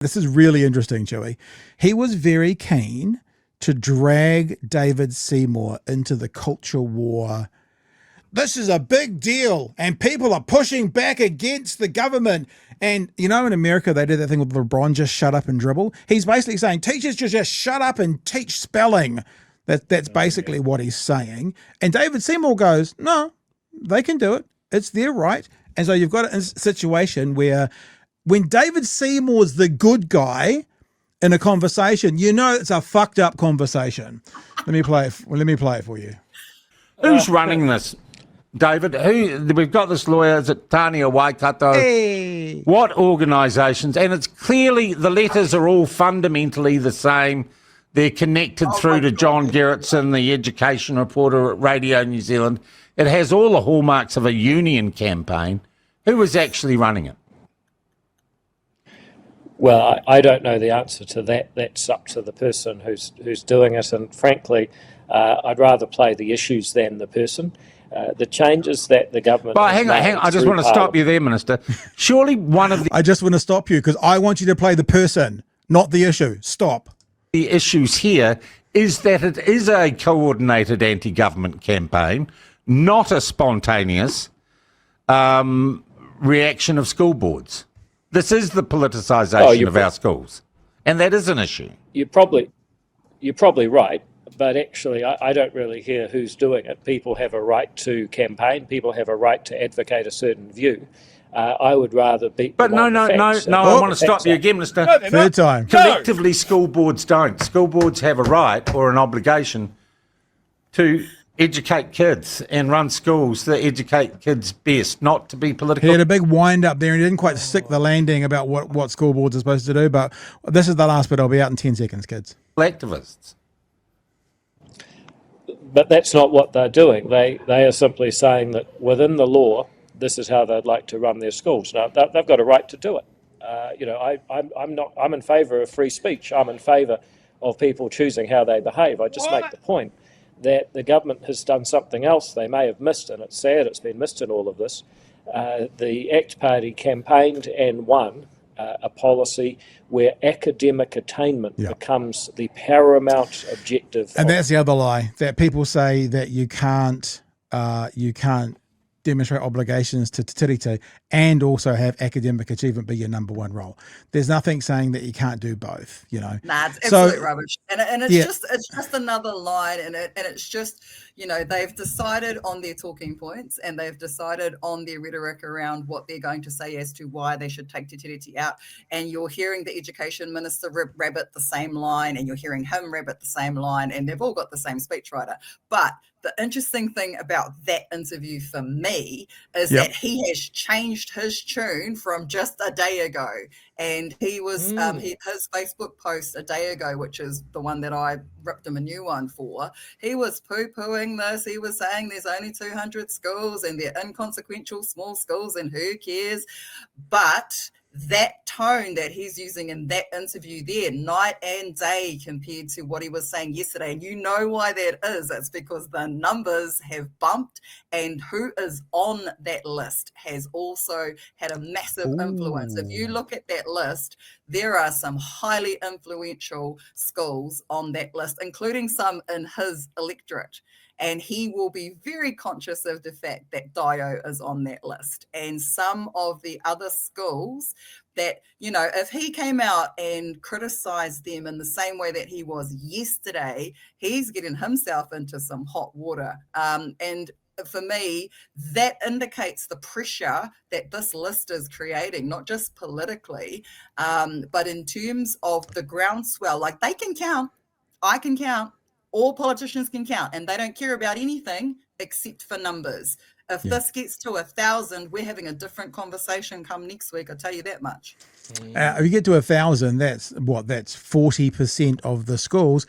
This is really interesting, Chewie. He was very keen to drag David Seymour into the culture war. This is a big deal, and people are pushing back against the government. And, in America, they did that thing with LeBron, just shut up and dribble. He's basically saying, teachers just shut up and teach spelling. That's basically what he's saying. And David Seymour goes, no, they can do it. It's their right. And so you've got a situation where when David Seymour's the good guy in a conversation, it's a fucked up conversation. Let me play it for you. Who's running this, David? We've got this lawyer, is it Tania Waikato? Hey. What organisations? And it's clearly the letters are all fundamentally the same. They're connected through to John Gerritsen, the education reporter at Radio New Zealand. It has all the hallmarks of a union campaign. Who is actually running it? Well, I don't know the answer to that. That's up to the person who's doing it. And frankly, I'd rather play the issues than the person. The changes that the government... But hang on. I just want to stop you there, Minister. Surely one of the... I just want to stop you because I want you to play the person, not the issue. Stop. The issues here is that it is a coordinated anti-government campaign, not a spontaneous reaction of school boards. This is the politicisation of our schools, and that is an issue. You're probably right, but actually I don't really hear who's doing it. People have a right to campaign. People have a right to advocate a certain view. I would rather beat. But no, I want to stop you again, Minister. Third time. Collectively, school boards don't. School boards have a right or an obligation to educate kids and run schools that educate kids best, not to be political. He had a big wind up there and he didn't quite stick the landing about what school boards are supposed to do, but this is the last bit. I'll be out in 10 seconds, kids. Activists. But that's not what they're doing. They are simply saying that within the law, this is how they'd like to run their schools. Now, they've got a right to do it. I'm in favour of free speech. I'm in favour of people choosing how they behave. I just make the point that the government has done something else they may have missed, and it's sad it's been missed in all of this. The ACT Party campaigned and won a policy where academic attainment becomes the paramount objective. And that's the other lie, that people say that you can't demonstrate obligations to Tiriti and also have academic achievement be your number one role. There's nothing saying that you can't do both, Nah, it's absolute rubbish. And it's just another line, and it's just, they've decided on their talking points and they've decided on their rhetoric around what they're going to say as to why they should take Te Tiriti out. And you're hearing the education minister rabbit the same line, and you're hearing him rabbit the same line, and they've all got the same speechwriter. But the interesting thing about that interview for me is that he has changed his tune from just a day ago. And he was his Facebook post a day ago, which is the one that I ripped him a new one for. He was poo-pooing this. He was saying there's only 200 schools and they're inconsequential small schools and who cares. But that tone that he's using in that interview there, night and day compared to what he was saying yesterday. And you know why that is. It's because the numbers have bumped, and who is on that list has also had a massive influence. If you look at that list, there are some highly influential schools on that list, including some in his electorate. And he will be very conscious of the fact that Dio is on that list. And some of the other schools that, if he came out and criticised them in the same way that he was yesterday, he's getting himself into some hot water. And for me, that indicates the pressure that this list is creating, not just politically, but in terms of the groundswell. Like, they can count, I can count. All politicians can count, and they don't care about anything except for numbers. If this gets to 1,000, we're having a different conversation come next week. I'll tell you that much. If you get to 1,000, that's 40% of the schools.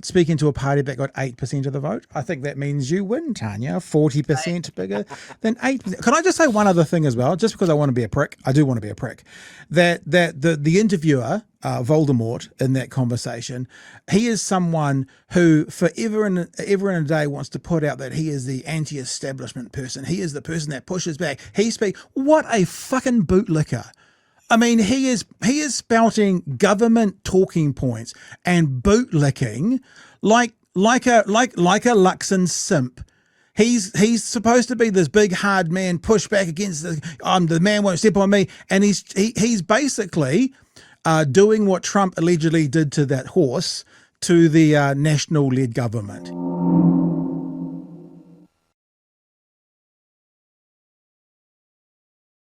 Speaking to a party that got 8% of the vote, I think that means you win, Tanya. 40% bigger than 8%. Can I just say one other thing as well? Just because I want to be a prick, I do want to be a prick. That the interviewer, Voldemort, in that conversation, he is someone who forever and a day wants to put out that he is the anti-establishment person. He is the person that pushes back. What a fucking bootlicker. I mean, he is spouting government talking points and bootlicking like a Luxon simp. He's supposed to be this big hard man, push back against the man won't step on me, and he's basically doing what Trump allegedly did to that horse to the national-led government.